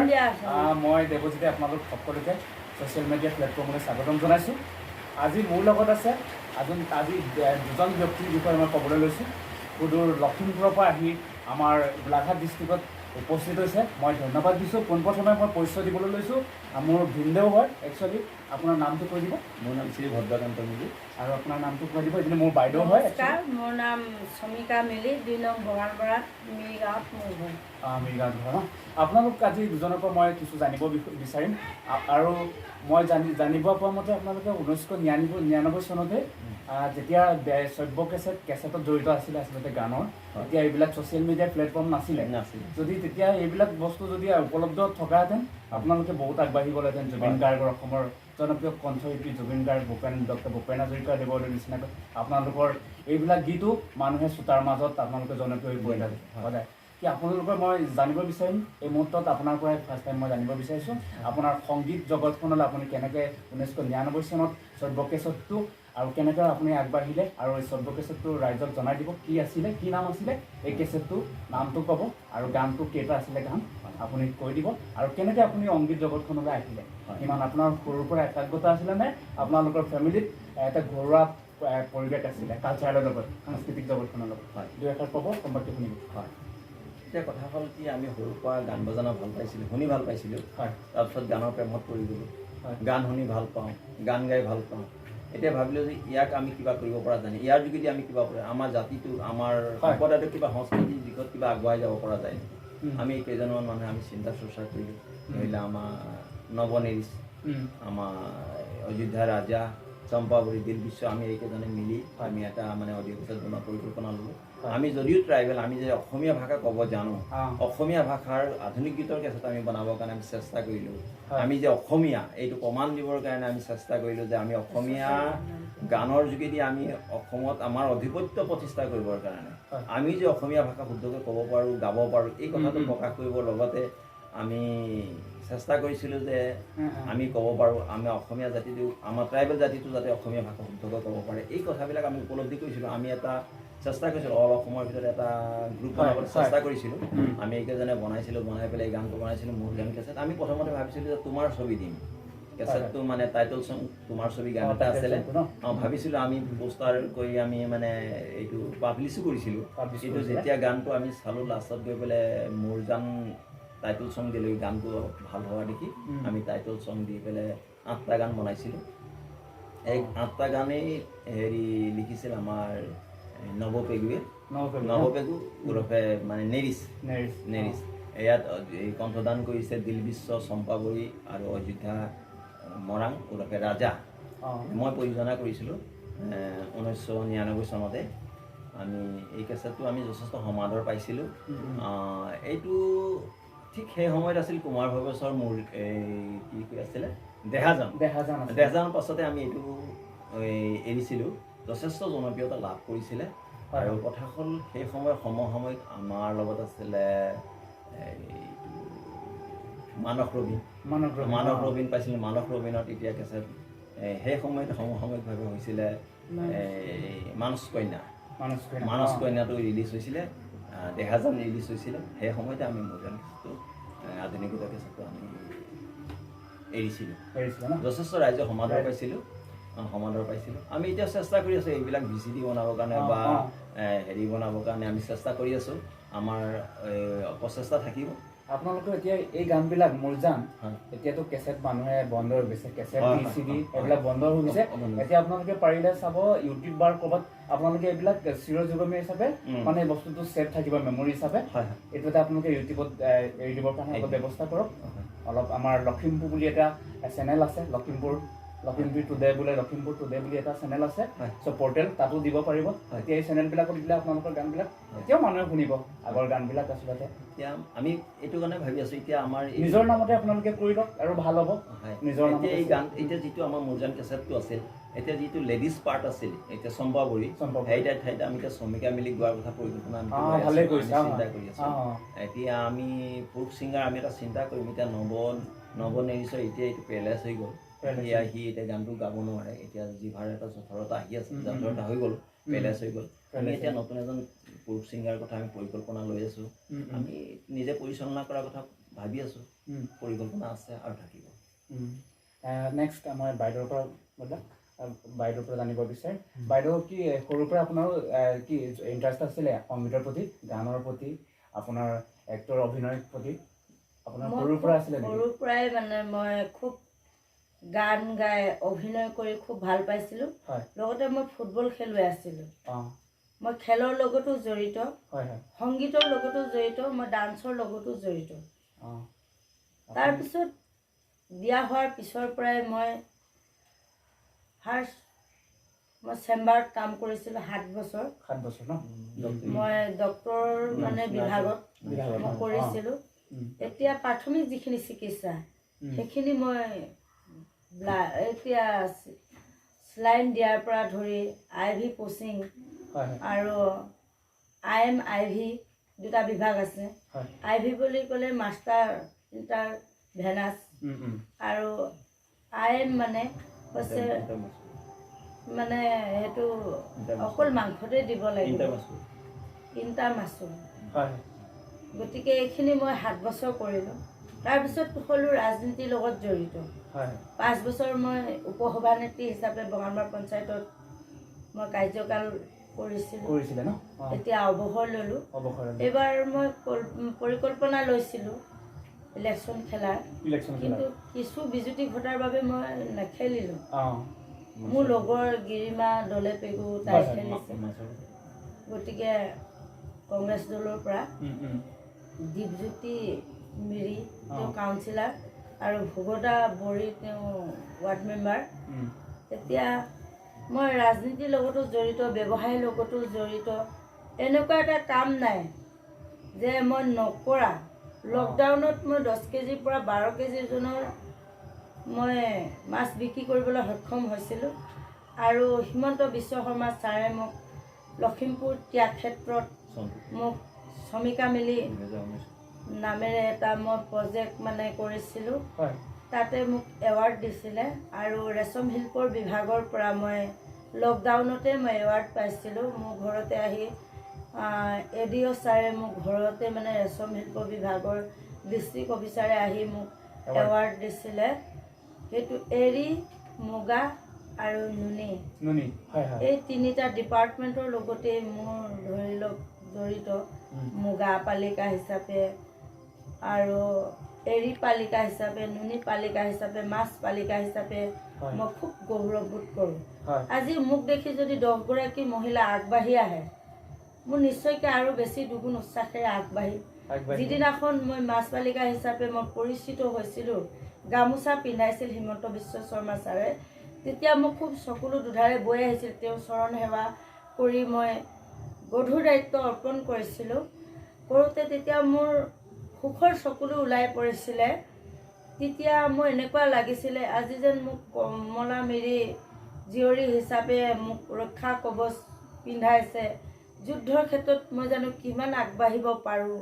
মই দেৱজিতে আপোনালোক সকলোকে ছ'চিয়েল মিডিয়া প্লেটফৰ্মলৈ স্বাগতম জনাইছোঁ। আজি মোৰ লগত আছে আজি দুজন ব্যক্তিৰ বিষয়ে মই ক'বলৈ লৈছোঁ। সুদূৰ লখিমপুৰৰ পৰা আহি আমাৰ গোলাঘাট ডিষ্ট্ৰিক্টত উপস্থিত হৈছে। মই ধন্যবাদ দিছোঁ। পোনপ্ৰথমে মই পৰিচয় দিবলৈ লৈছোঁ। মোৰ ভিনদেউ হয় একচুৱেলি। আপোনাৰ নামটো কৈ দিব। মোৰ নাম শ্ৰী ভদ্ৰকান্ত মিলি। আৰু আপোনাৰ নামটো কৈ দিব। এইপিনে মোৰ বাইদেউ হয়। মোৰ নাম চমিকা মিলি, 2 নং বগানপাৰাত, মিৰিগাঁৱত মোৰ ঘৰ। মিৰিগাঁৱত ঘৰ। আপোনালোক আজি দুজনৰ পৰা মই কিছু জানিব বিচাৰিম। আৰু মই জানিব পৰা মতে আপোনালোকে 1999 চনতে যেতিয়া শ্ৰব্য কেছেটত জড়িত আছিলে আচলতে গানৰ, তেতিয়া এইবিলাক ছ'চিয়েল মিডিয়া প্লেটফৰ্ম নাছিলে। যদি তেতিয়া এইবিলাক বস্তু যদি উপলব্ধ থকাহেঁতেন আপোনালোকে বহুত আগবাঢ়ি গ'লহেঁতেন। জুবিন গাৰ্গৰ অসমৰ জনপ্ৰিয় কণ্ঠশিল্পী জুবিন গাৰ্গ, ডক্টৰ ভূপেন হাজৰিকাদেৱৰ নিচিনাকৈ আপোনালোকৰ এইবিলাক গীতো মানুহে শ্ৰোতাৰ মাজত আপোনালোকে জনপ্ৰিয় হৈ পৰিলে সদায়। কি আপোনালোকৰ মই জানিব বিচাৰিম এই মুহূৰ্তত আপোনাৰ পৰাই ফাৰ্ষ্ট টাইম মই জানিব বিচাৰিছোঁ আপোনাৰ সংগীত জগতখনলৈ আপুনি কেনেকৈ 1999 চনত শ্ৰব্য কেছেটটো আৰু কেনেকৈ আপুনি আগবাঢ়িলে আৰু এই শ্ৰব্য কেছেটটো ৰাইজক জনাই দিব। কি আছিলে, কি নাম আছিলে এই কেছেটটো, নামটো ক'ব আৰু গানটো কেইটা আছিলে গান আপুনি কৈ দিব। আৰু কেনেকৈ আপুনি সংগীত জগতখনলৈ আহিলে, কিমান আপোনাৰ সৰুৰ পৰা একাগ্ৰতা আছিলে নে আপোনালোকৰ ফেমিলিত এটা ঘৰুৱা পৰিৱেশ আছিলে কালচাৰৰ লগত, সাংস্কৃতিক জগতখনৰ লগত? দুই এষাৰ ক'ব, সম্পৰ্কে শুনিব। হয়, এতিয়া কথা হ'ল কি, আমি সৰুৰ পৰা গান বজানা ভাল পাইছিলোঁ, শুনি ভাল পাইছিলোঁ। তাৰপিছত গানৰ প্ৰেমত পৰি গ'লোঁ। গান শুনি ভাল পাওঁ, গান গাই ভাল পাওঁ। এতিয়া ভাবিলোঁ যে ইয়াক আমি কিবা কৰিব পৰা যায়, ইয়াৰ যোগেদি আমি কিবা আমাৰ জাতিটো, আমাৰ সম্প্ৰদায়টো কিবা সংস্কৃতিৰ দিশত কিবা আগুৱাই যাব পৰা যায়। আমি কেইজনমান মানুহে আমি চিন্তা চৰ্চা কৰিলোঁ। ধৰিলে আমাৰ নৱনিৰিছ, আমাৰ অযোধ্যা ৰাজা, চম্পাৱতী, দিল বিশ্ব, আমি এইকেইজনে মিলি আমি এটা মানে অডিঅ' কেছেট বনোৱাৰ পৰিকল্পনা ল'লোঁ। আমি যদিও ট্ৰাইবেল, আমি যে অসমীয়া ভাষা ক'ব জানো, অসমীয়া ভাষাৰ আধুনিক গীতৰ কেছেট আমি বনাবৰ কাৰণে আমি চেষ্টা কৰিলোঁ। আমি যে অসমীয়া এইটো প্ৰমাণ দিবৰ কাৰণে আমি চেষ্টা কৰিলোঁ যে আমি অসমীয়া গানৰ যোগেদি আমি অসমত আমাৰ আধিপত্য প্ৰতিষ্ঠা কৰিবৰ কাৰণে আমি যে অসমীয়া ভাষা শুদ্ধকৈ ক'ব পাৰোঁ, গাব পাৰোঁ, এই কথাটো প্ৰকাশ কৰিবৰ লগতে আমি চেষ্টা কৰিছিলোঁ যে আমি ক'ব পাৰোঁ আমি অসমীয়া জাতিটো, আমাৰ ট্ৰাইবেল জাতিটো যাতে অসমীয়া ভাষা শুদ্ধকৈ ক'ব পাৰে, এই কথাবিলাক আমি উপলব্ধি কৰিছিলোঁ। আমি এটা চেষ্টা কৰিছিলোঁ, অল অসমৰ ভিতৰত এটা গ্ৰুপ বনাবলৈ চেষ্টা কৰিছিলোঁ। আমি এইকেইজনে বনাই পেলাই এই গানটো বনাইছিলোঁ, মোৰ গান কেছেট। আমি প্ৰথমতে ভাবিছিলোঁ যে তোমাৰ ছবি দিম কেছেটটো, মানে টাইটল চং তোমাৰ ছবি গান এটা আছিলে। ভাবিছিলোঁ আমি পোষ্টাৰ কৰি আমি মানে এইটো পাব্লিছো কৰিছিলোঁ। কিন্তু যেতিয়া গানটো আমি চালোঁ, লাষ্টত গৈ পেলাই মোৰ গান টাইটল চং দিলোঁ, গানটো ভাল হোৱা দেখি আমি টাইটল চং দি পেলাই 8টা গান বনাইছিলোঁ। এই 8টা গানেই লিখিছিল আমাৰ নৱপেগুৱে, নৱপেগু ওৰফে মানে নেৰিছ। ইয়াত কণ্ঠদান কৰিছে দিল বিশ্ব, চম্পাৱতী আৰু অযোধ্যা মৰাং ওৰফে ৰাজা। মই প্ৰযোজনা কৰিছিলোঁ 1999 চনতে। আমি এই কেছেটটো আমি যথেষ্ট সমাদৰ পাইছিলোঁ। এইটো ঠিক সেই সময়ত আছিল কুমাৰ ভৱেশৰ মোৰ কি আছিলে দেহাজান পাছতে আমি এইটো এৰিছিলোঁ। যথেষ্ট জনপ্ৰিয়তা লাভ কৰিছিলে। আৰু কথা হ'ল সেই সময়ত সমসাময়িক আমাৰ লগত আছিলে মানস ৰবীন পাইছিলোঁ। মানস ৰবীনত এতিয়া কেছেট সেই সময়ত সমসাময়িকভাৱে হৈছিলে মানস কন্যাটো ৰিলিজ হৈছিলে, দেহাজান ৰিলিজ হৈছিলে। সেই সময়তে আমি মডাৰ্ণ কেছেটটো, আধুনিক গীতৰ কেছেটটো আমি এৰিছিলোঁ। যথেষ্ট ৰাইজে সমাদৰ পাইছিলোঁ। আমি এতিয়া চেষ্টা কৰি আছোঁ এইবিলাক VCD বনাবৰ কাৰণে বা বনাবৰ কাৰণে আমি চেষ্টা কৰি আছোঁ। আমাৰ প্ৰচেষ্টা থাকিব। আপোনালোকে এতিয়া এই গানবিলাক মূলজান, এতিয়াতো কেছেট মানুহে বন্ধ হৈ গৈছে, কেছেট VCD এইবিলাক বন্ধ হৈ গৈছে। এতিয়া আপোনালোকে পাৰিলে চাব ইউটিউব বা ক'ৰবাত আপোনালোকে এইবিলাক চিৰযুগমীয়া হিচাপে মানে বস্তুটো ছেভ থাকিব মেমৰি হিচাপে। এইটো এটা আপোনালোকে ইউটিউবত এৰি দিবৰ কাৰণে অলপ ব্যৱস্থা কৰক। অলপ আমাৰ লখিমপুৰ বুলি এটা চেনেল আছে, লখিমপুৰ টুডে বুলি এটা চেনেল আছে, চ' পৰ্টেল, তাতো দিব পাৰিব। এতিয়া এই চেনেলবিলাকত দিলে আপোনালোকৰ গানবিলাক এতিয়াও মানুহে শুনিব, আগৰ গানবিলাক আচলতে। এতিয়া আমি এইটো কাৰণে ভাবি আছোঁ, এতিয়া আমাৰ নিজৰ নামতে আপোনালোকে কৰি লওক আৰু ভাল হ'ব। নিজৰ নামতে এই গান, এতিয়া যিটো আমাৰ মূলজান কেছেটটো আছিল, এতিয়া যিটো লেডিজ পাৰ্ট আছিল, এতিয়া চম্পাৱতী সেইটা ঠাইত আমি এতিয়া চমিকা মিলি গোৱাৰ কথা পৰিকল্পনা চিন্তা কৰি আছোঁ। এতিয়া আমি পুৰুষ ছিংগাৰ আমি এটা চিন্তা কৰিম। এতিয়া নৱনিৰিছৰ এতিয়া এইটো পেৰেলাইজ হৈ গ'ল। এতিয়া গানটো গাব নোৱাৰে। এতিয়া জিভাৰ এটা জঠৰতা আহি আছে, জঠৰতা হৈ গ'ল, পেৰেলাইজ হৈ গ'ল। আমি এতিয়া নতুন এজন পুৰুষ ছিংগাৰৰ কথা আমি পৰিকল্পনা লৈ আছোঁ। আমি নিজে পৰিচালনা কৰাৰ কথা ভাবি আছোঁ, পৰিকল্পনা আছে আৰু থাকিব। নেক্সট আমাৰ বাইদেউৰ পৰা জানিব বিচাৰিম, বাইদেউ কি সৰুৰ পৰা আপোনাৰো কি ইণ্টাৰেষ্ট আছিলে সংগীতৰ প্ৰতি, গানৰ প্ৰতি, আপোনাৰ এক্টৰ অভিনয়ৰ প্ৰতি আপোনাৰ সৰুৰ পৰা আছিলে নেকি? সৰুৰ পৰাই মানে মই খুব গান গাই অভিনয় কৰি খুব ভাল পাইছিলোঁ। লগতে মই ফুটবল খেলুৱৈ আছিলোঁ। মই খেলৰ লগতো জড়িত, সংগীতৰ লগতো জড়িত, মই ডান্সৰ লগতো জড়িত। তাৰপিছত বিয়া হোৱাৰ পিছৰ পৰাই মই চেম্বাৰত কাম কৰিছিলোঁ 7 বছৰ। 7 বছৰ ন? মই ডক্টৰ মানে বিভাগত মই কৰিছিলোঁ। এতিয়া প্ৰাথমিক যিখিনি চিকিৎসা সেইখিনি মই এতিয়া স্লাইন দিয়াৰ পৰা ধৰি IV কোচিং আৰু IM/IV দুটা বিভাগ আছে। IV বুলি ক'লে মাষ্টাৰ ইণ্টাৰভেনাছ আৰু IM মানে হৈছে মানে সেইটো অকল মাংসতে দিব লাগিব, ইণ্টাৰমাছুল। গতিকে এইখিনি মই 7 বছৰ কৰিলোঁ। তাৰপিছত হ'লোঁ ৰাজনীতিৰ লগত জড়িত। 5 বছৰ মই উপসভানেত্ৰী হিচাপে বঙালমৰা পঞ্চায়তত মই কাৰ্যকাল কৰিছিলোঁ। এতিয়া অৱসৰ ল'লোঁ। এইবাৰ মই পৰিকল্পনা লৈছিলোঁ ইলেকশ্যন খেলাৰ, কিন্তু কিছু বিজুতি ঘটাৰ বাবে মই নেখেলিলোঁ। মোৰ লগৰ গিৰিমা দলে পেগু তাই খেলিছে। গতিকে কংগ্ৰেছ দলৰ পৰা দীপজ্যোতি মিৰি তেওঁ কাউন্সিলাৰ আৰু ভগতা বড়ি তেওঁ ৱাৰ্ড মেম্বাৰ। এতিয়া মই ৰাজনীতিৰ লগতো জড়িত, ব্যৱসায়ৰ লগতো জড়িত। এনেকুৱা এটা কাম নাই যে মই নকৰা। লকডাউনত মই 10 কেজিৰ পৰা 12 কেজি ওজনৰ মই মাছ বিক্ৰী কৰিবলৈ সক্ষম হৈছিলোঁ। আৰু হিমন্ত বিশ্ব শৰ্মা ছাৰে মোক লখিমপুৰ ত্যাগ ক্ষেত্ৰত মোক শ্ৰমিকা মিলি নামেৰে এটা মই প্ৰজেক্ট মানে কৰিছিলোঁ। তাতে মোক এৱাৰ্ড দিছিলে আৰু ৰেচম শিল্পৰ বিভাগৰ পৰা মই লকডাউনতে মই এৱাৰ্ড পাইছিলোঁ। মোৰ ঘৰতে আহি ADO ছাৰে মোক ঘৰতে মানে ৰেচম শিল্প বিভাগৰ ডিষ্ট্ৰিক্ট অফিচাৰে আহি মোক এৱাৰ্ড দিছিলে। সেইটো এৰী, মুগা আৰু নুনী, এই 3টা ডিপাৰ্টমেণ্টৰ লগতেই মোৰ ধৰি লওক জড়িত। মুগা পালিকা হিচাপে আৰু এৰী পালিকা হিচাপে, নুনী পালিকা হিচাপে, মাছ পালিকা হিচাপে মই খুব গৌৰৱবোধ কৰোঁ। আজি মোক দেখি যদি 10 গৰাকী মহিলা আগবাঢ়ি আহে, মোৰ নিশ্চয়কৈ আৰু বেছি দুগুণ উৎসাহেৰে আগবাঢ়িম। যিদিনাখন মই মাছ পালিকা হিচাপে মই পৰিচিত হৈছিলোঁ, গামোচা পিন্ধাইছিল হিমন্ত বিশ্ব শৰ্মা ছাৰে, তেতিয়া মোক খুব চকুলো দুধাৰে বৈ আহিছিল। তেওঁ চৰণ সেৱা কৰি মই গধুৰ দায়িত্ব অৰ্পণ কৰিছিলোঁ। কৰোঁতে তেতিয়া মোৰ সুখৰ চকুলো ওলাই পৰিছিলে। তেতিয়া মোৰ এনেকুৱা লাগিছিলে আজি যেন মোক কমলা মিৰি জীয়ৰী হিচাপে মোক ৰক্ষা কৱচ পিন্ধাইছে। যুদ্ধৰ ক্ষেত্ৰত মই জানো কিমান আগবাঢ়িব পাৰোঁ।